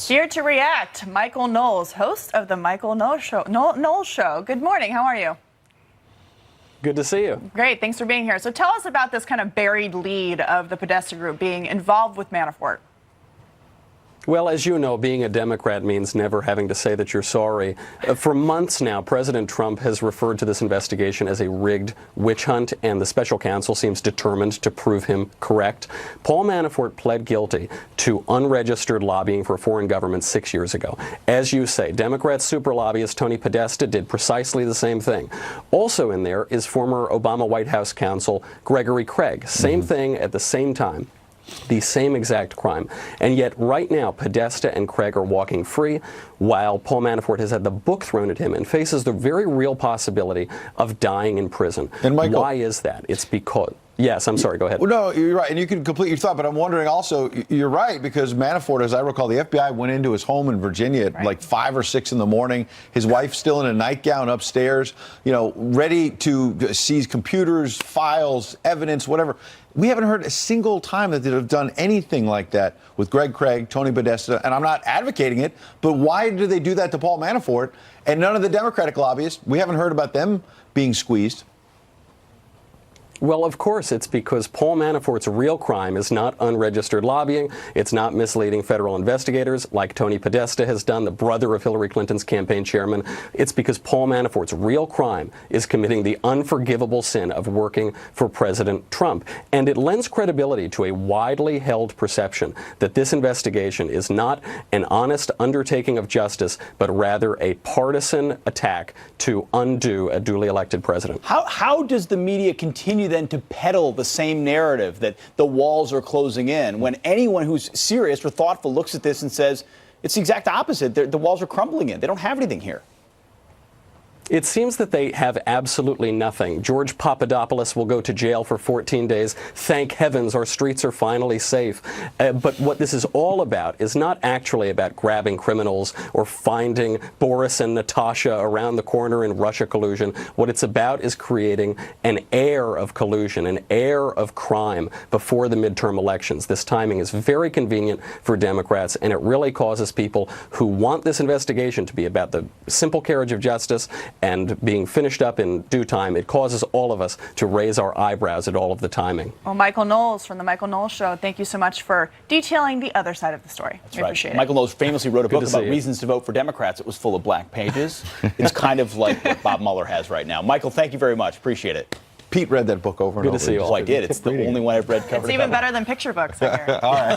Here to react, Michael Knowles, host of the Michael Knowles Show. Good morning. How are you? Good to see you. Great. Thanks for being here. So tell us about this kind of buried lead of the Podesta Group being involved with Manafort. Well, as you know, being a Democrat means never having to say that you're sorry. For months now, President Trump has referred to this investigation as a rigged witch hunt, and the special counsel seems determined to prove him correct. Paul Manafort pled guilty to unregistered lobbying for a foreign government 6 years ago. As you say, Democrat super lobbyist Tony Podesta did precisely the same thing. Also in there is former Obama White House counsel Gregory Craig. Same thing at the same time. The same exact crime. And yet right now, Podesta and Craig are walking free, while Paul Manafort has had the book thrown at him and faces the very real possibility of dying in prison. And Michael, why is that? It's because... Yes, I'm sorry, go ahead. Well, no, you're right, and you can complete your thought, but I'm wondering also, you're right, because Manafort, as I recall, the FBI went into his home in Virginia at like 5 or 6 in the morning. His wife still in a nightgown upstairs, you know, ready to seize computers, files, evidence, whatever. We haven't heard a single time that they've done anything like that with Greg Craig, Tony Podesta, and I'm not advocating it, but why do they do that to Paul Manafort? And none of the Democratic lobbyists, we haven't heard about them being squeezed. Well, of course, it's because Paul Manafort's real crime is not unregistered lobbying. It's not misleading federal investigators like Tony Podesta has done, the brother of Hillary Clinton's campaign chairman. It's because Paul Manafort's real crime is committing the unforgivable sin of working for President Trump. And it lends credibility to a widely held perception that this investigation is not an honest undertaking of justice, but rather a partisan attack to undo a duly elected president. How does the media continue then to peddle the same narrative that the walls are closing in when anyone who's serious or thoughtful looks at this and says it's the exact opposite? The walls are crumbling in. They don't have anything here. It seems that they have absolutely nothing. George Papadopoulos will go to jail for 14 days. Thank heavens our streets are finally safe. But what this is all about is not actually about grabbing criminals or finding Boris and Natasha around the corner in Russia collusion. What it's about is creating an air of collusion, an air of crime before the midterm elections. This timing is very convenient for Democrats, and it really causes people who want this investigation to be about the simple carriage of justice and being finished up in due time. It causes all of us to raise our eyebrows at all of the timing. Well, Michael Knowles from the Michael Knowles Show, thank you so much for detailing the other side of the story. That's we right. Appreciate it. Michael Knowles famously wrote a book about you. reasons to vote for Democrats. It was full of blank pages. It's kind of like what Bob Mueller has right now. Michael, thank you very much. Appreciate it. Pete read that book over and over. Good to see you all. Oh, I did. It's the only one I've read cover to cover. It's even better than picture books, I hear. All right.